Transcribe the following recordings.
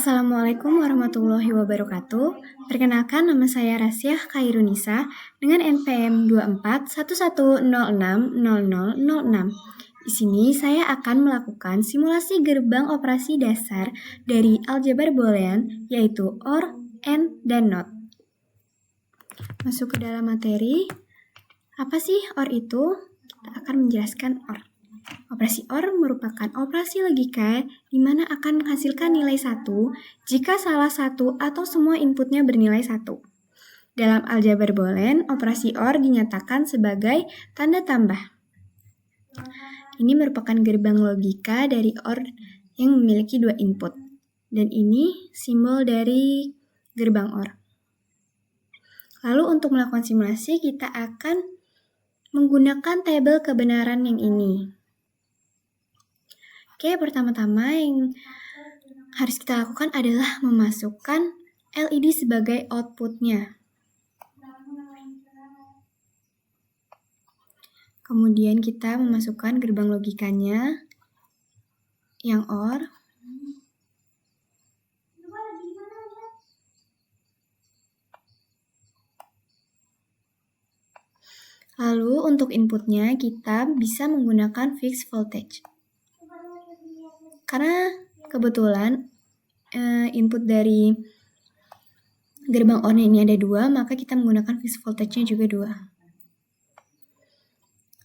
Assalamualaikum warahmatullahi wabarakatuh. Perkenalkan, nama saya Rasyah Khairunisa dengan NPM 2411060006. Di sini saya akan melakukan simulasi gerbang operasi dasar dari aljabar boolean, yaitu OR, AND, dan NOT. Masuk ke dalam materi. Apa sih OR itu? Kita akan menjelaskan OR. Operasi OR merupakan operasi logika di mana akan menghasilkan nilai 1 jika salah satu atau semua inputnya bernilai 1. Dalam aljabar boolean, operasi OR dinyatakan sebagai tanda tambah. Ini merupakan gerbang logika dari OR yang memiliki 2 input. Dan ini simbol dari gerbang OR. Lalu untuk melakukan simulasi, kita akan menggunakan tabel kebenaran yang ini. Oke, pertama-tama yang harus kita lakukan adalah memasukkan LED sebagai outputnya. Kemudian kita memasukkan gerbang logikanya yang OR. Lalu untuk inputnya kita bisa menggunakan fixed voltage. Karena kebetulan input dari gerbang OR ini ada 2, maka kita menggunakan fixed voltage-nya juga 2.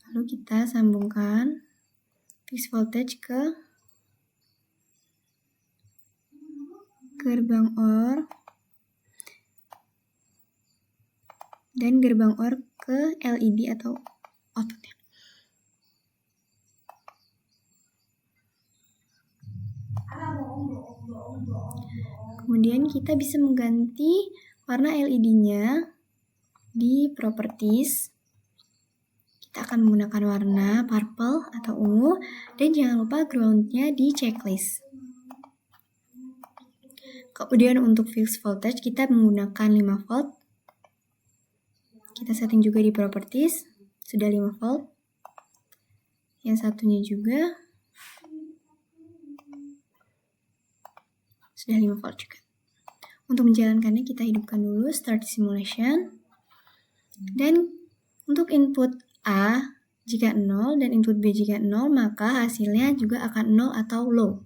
Lalu kita sambungkan fixed voltage ke gerbang OR dan gerbang OR ke LED atau outputnya. Kemudian kita bisa mengganti warna LED-nya di properties. Kita akan menggunakan warna purple atau ungu dan jangan lupa ground-nya di checklist. Kemudian untuk fixed voltage kita menggunakan 5 volt. Kita setting juga di properties, sudah 5 volt. Yang satunya juga sudah 5 volt juga. Untuk menjalankannya kita hidupkan dulu start simulation. Dan untuk input A jika 0 dan input B jika 0, maka hasilnya juga akan 0 atau low.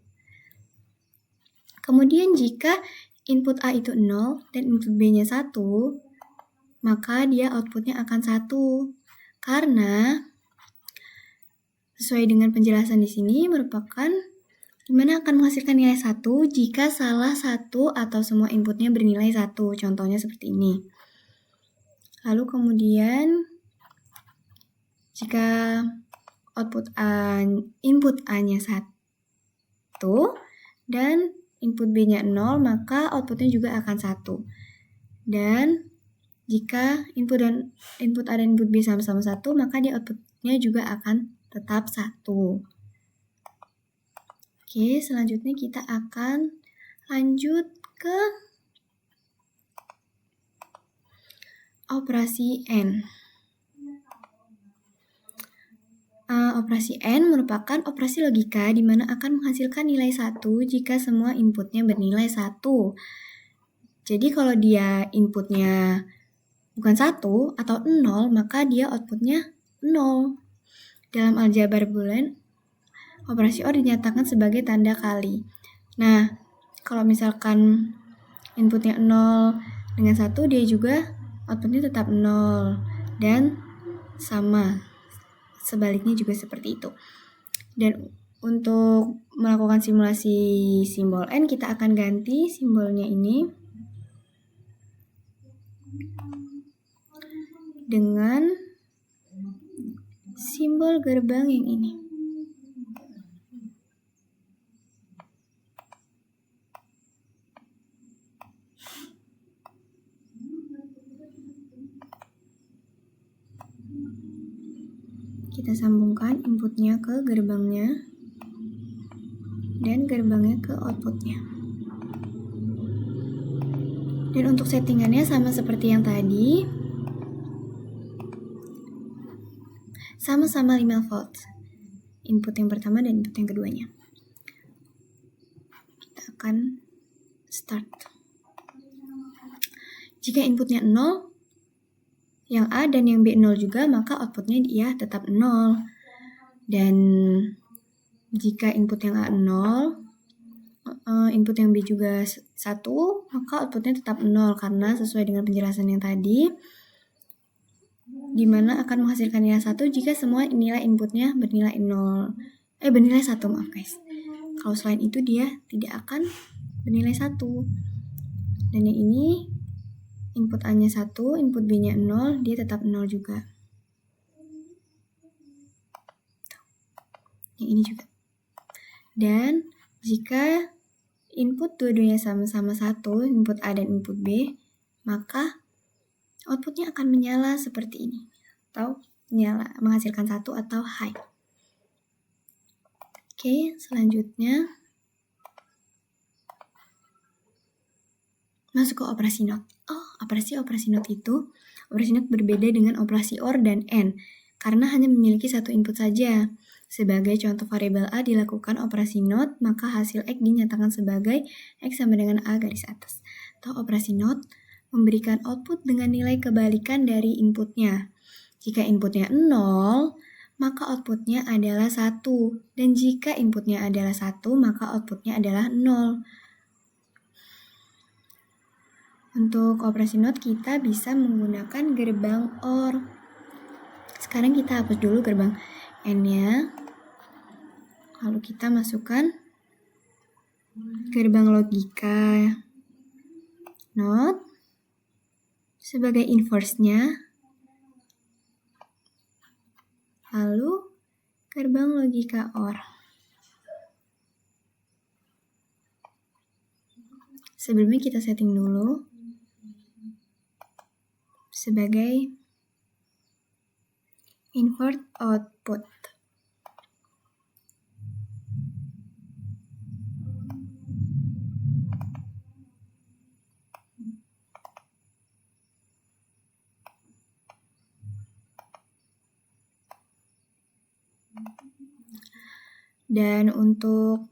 Kemudian jika input A itu 0 dan input B-nya 1, maka dia outputnya akan 1. Karena sesuai dengan penjelasan di sini merupakan dimana akan menghasilkan nilai 1 jika salah satu atau semua inputnya bernilai 1. Contohnya seperti ini. Lalu kemudian jika input A-nya 1 dan input B-nya 0, maka outputnya juga akan 1. Dan jika input A dan input B sama-sama 1, maka dia outputnya juga akan tetap 1. Oke, selanjutnya kita akan lanjut ke operasi AND. Operasi AND merupakan operasi logika di mana akan menghasilkan nilai 1 jika semua inputnya bernilai 1. Jadi kalau dia inputnya bukan 1 atau 0, maka dia outputnya 0. Dalam aljabar boolean, operasi OR dinyatakan sebagai tanda kali. Nah, kalau misalkan inputnya 0 dengan 1, dia juga outputnya tetap 0. Dan sama, sebaliknya juga seperti itu. Dan untuk melakukan simulasi simbol N, kita akan ganti simbolnya ini dengan simbol gerbang yang ini. Kita sambungkan inputnya ke gerbangnya dan gerbangnya ke outputnya. Dan untuk settingannya sama seperti yang tadi, sama-sama 5 volt. Input yang pertama dan input yang keduanya. Kita akan Start. Jika inputnya 0, yang A dan yang B 0 juga, maka outputnya dia tetap 0. Dan jika input yang A 0, input yang B juga 1, maka outputnya tetap 0 karena sesuai dengan penjelasan yang tadi, di mana akan menghasilkan nilai 1 jika semua nilai inputnya bernilai 1, maaf guys. Kalau selain itu dia tidak akan bernilai 1. Dan yang ini input A-nya 1, input B-nya 0, dia tetap 0 juga. Yang ini juga. Dan jika input dua-duanya sama-sama 1, input A dan input B, maka outputnya akan menyala seperti ini. Atau menyala, menghasilkan 1 atau high. Oke, selanjutnya masuk ke operasi not. Operasi not itu, operasi not berbeda dengan operasi OR dan AND, karena hanya memiliki satu input saja. Sebagai contoh variabel A dilakukan operasi not, maka hasil X dinyatakan sebagai X sama dengan A garis atas. Atau operasi not memberikan output dengan nilai kebalikan dari inputnya. Jika inputnya 0, maka outputnya adalah 1. Dan jika inputnya adalah 1, maka outputnya adalah 0. Untuk operasi not kita bisa menggunakan gerbang OR. Sekarang kita hapus dulu gerbang N-nya. Lalu kita masukkan gerbang logika not sebagai inverse-nya. Lalu gerbang logika OR. Sebelumnya kita setting dulu sebagai invert output. Dan untuk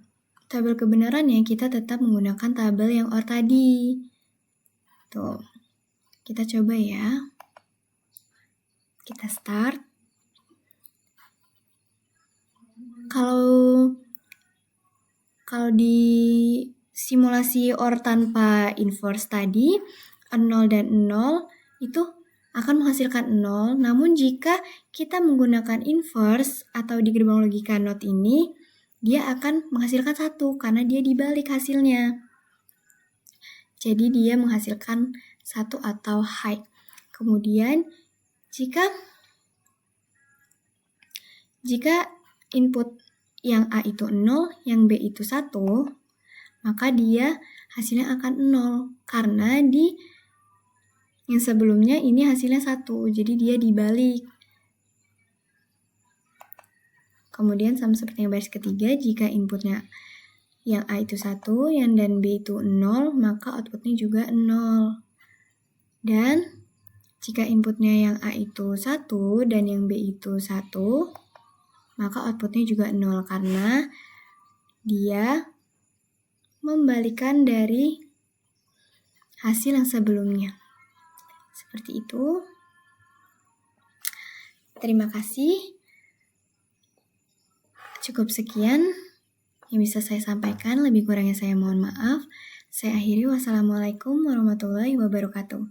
tabel kebenarannya kita tetap menggunakan tabel yang OR tadi. Tuh, kita coba ya. Kita start. Kalau di simulasi OR tanpa inverse tadi, 0 dan 0 itu akan menghasilkan 0. Namun jika kita menggunakan inverse atau di gerbang logika not ini, dia akan menghasilkan 1 karena dia dibalik hasilnya. Jadi dia menghasilkan 1 atau high. Kemudian jika input yang A itu 0, yang B itu 1, maka dia hasilnya akan 0. Karena di yang sebelumnya ini hasilnya 1, jadi dia dibalik. Kemudian sama seperti yang baris ketiga, jika inputnya yang A itu 1, yang dan B itu 0, maka outputnya juga 0. Dan jika inputnya yang A itu 1 dan yang B itu 1, maka outputnya juga 0 karena dia membalikan dari hasil yang sebelumnya. Seperti itu. Terima kasih. Cukup sekian yang bisa saya sampaikan. Lebih kurangnya saya mohon maaf. Saya akhiri. Wassalamualaikum warahmatullahi wabarakatuh.